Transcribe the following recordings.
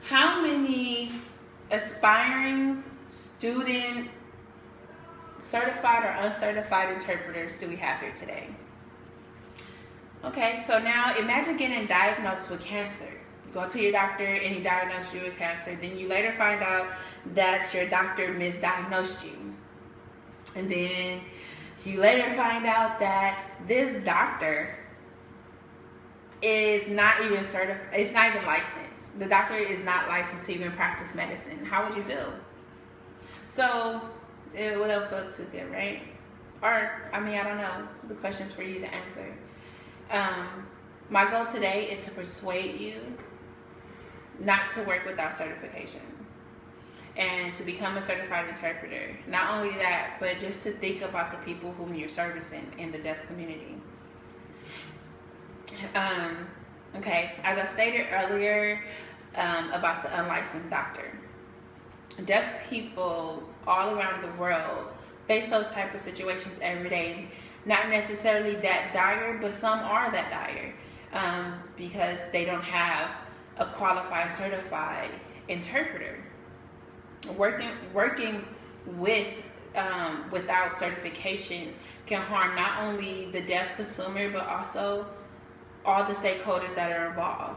How many aspiring student certified or uncertified interpreters do we have here today? Okay, so now imagine getting diagnosed with cancer. You go to your doctor and he diagnosed you with cancer. Then you later find out that your doctor misdiagnosed you. And then you later find out that this doctor is not even certified, it's not even licensed. The doctor is not licensed to even practice medicine. How would you feel? So it wouldn't feel too good, right? Or, I don't know. The question's for you to answer. My goal today is to persuade you not to work without certification and to become a certified interpreter. Not only that, but just to think about the people whom you're servicing in the deaf community. Okay, as I stated earlier about the unlicensed doctor, deaf people all around the world face those type of situations every day. Not necessarily that dire, but some are that dire because they don't have a qualified, certified interpreter. Working with without certification can harm not only the deaf consumer, but also all the stakeholders that are involved.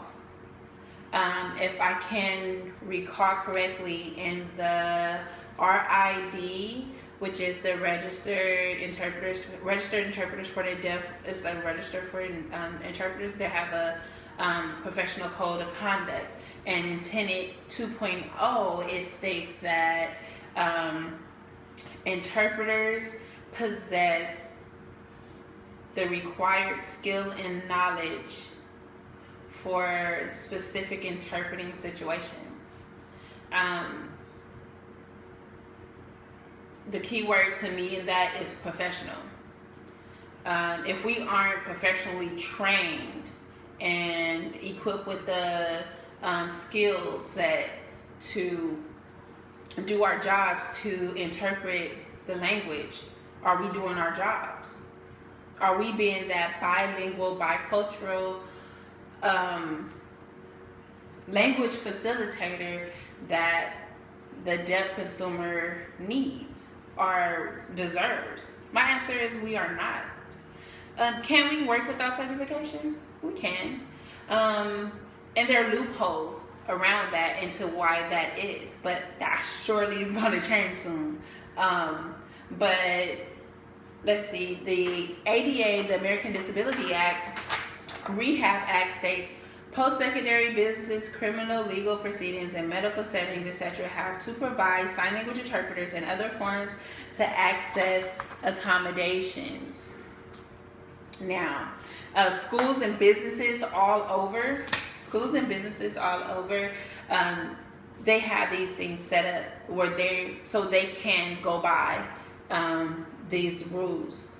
If I can recall correctly, in the RID, which is the registered interpreters for the deaf, it's like registered for interpreters. They have a professional code of conduct, and in Tenet 2.0, it states that interpreters possess the required skill and knowledge for specific interpreting situations. The key word to me in that is professional. If we aren't professionally trained and equipped with the skill set to do our jobs, to interpret the language, are we doing our jobs? Are we being that bilingual, bicultural language facilitator that the deaf consumer needs or deserves? My answer is we are not. Can we work without certification? We can. And there are loopholes around that into why that is, but that surely is going to change soon. But let's see, the ADA, the American Disability Act, Rehab Act states post-secondary businesses, criminal legal proceedings, and medical settings, etc. have to provide sign language interpreters and other forms to access accommodations. Now, schools and businesses all over, they have these things set up where they can go by these rules.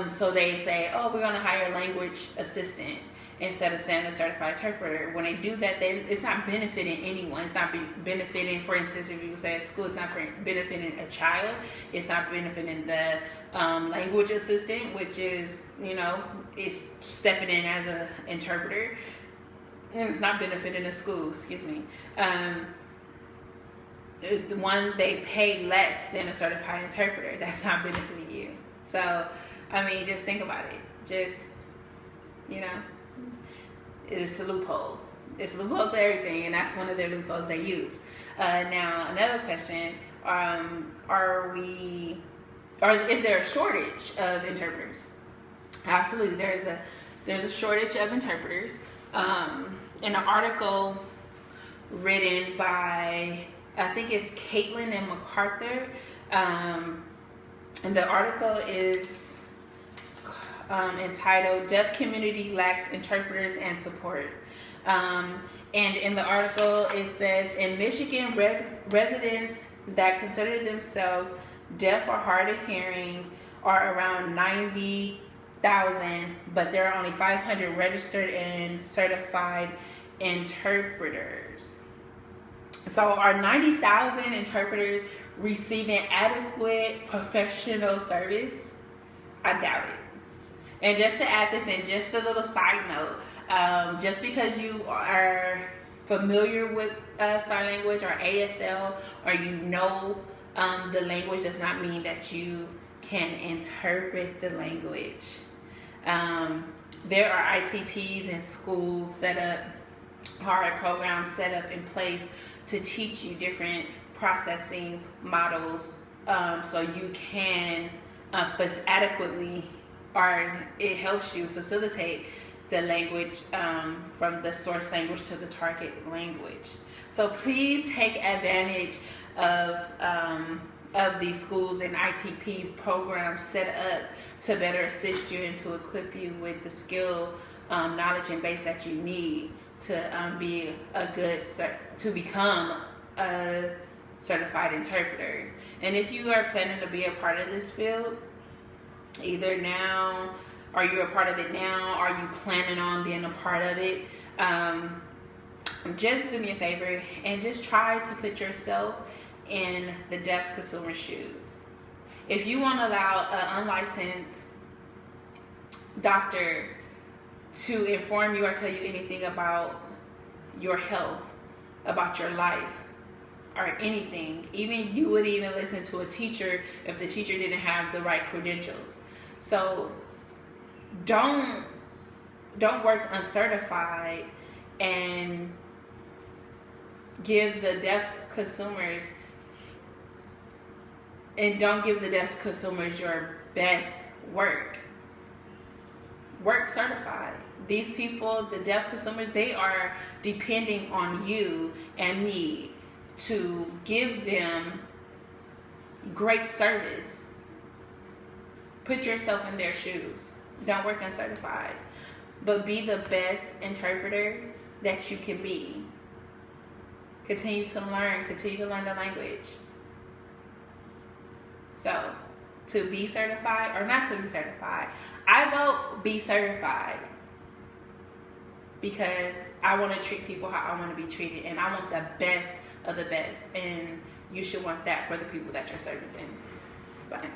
So they say, oh, we're going to hire a language assistant instead of sending a certified interpreter. When they do that, it's not benefiting anyone. It's not benefiting, for instance, if you say at school, it's not benefiting a child. It's not benefiting the language assistant, which is, is stepping in as an interpreter. And it's not benefiting the school, The one they pay less than a certified interpreter, that's not benefiting you. So, just think about it. It's a loophole. It's a loophole to everything, and that's one of their loopholes they use. Now, another question, is there a shortage of interpreters? Absolutely, there's a shortage of interpreters. In an article written by, I think it's Caitlin and MacArthur, and the article is entitled "Deaf Community Lacks Interpreters and Support." And in the article it says, in Michigan, residents that consider themselves deaf or hard of hearing are around 90,000, but there are only 500 registered and certified interpreters. So are 90,000 interpreters receiving adequate professional service? I doubt it. And just to add this in, just a little side note, just because you are familiar with sign language or ASL, or you know the language, does not mean that you can interpret the language. There are ITPs in schools set up, hard programs set up in place to teach you different processing models, so you can adequately, or it helps you facilitate the language from the source language to the target language. So please take advantage of these schools and ITPs programs set up to better assist you and to equip you with the skill, knowledge, and base that you need to become a certified interpreter. And if you are planning to be a part of this field, either now, are you a part of it now? Are you planning on being a part of it? Just do me a favor and just try to put yourself in the deaf consumer's shoes. If you want to allow an unlicensed doctor to inform you or tell you anything about your health, about your life, or anything, even you would even listen to a teacher if the teacher didn't have the right credentials. So don't work uncertified and give the deaf consumers, and don't give the deaf consumers your best work. Work certified. These people, the deaf consumers, they are depending on you and me to give them great service. Put yourself in their shoes. Don't work uncertified, but be the best interpreter that you can be. Continue to learn the language. So, to be certified or not to be certified, I vote be certified, because I want to treat people how I want to be treated, and I want the best of the best, and you should want that for the people that you're servicing. Bye.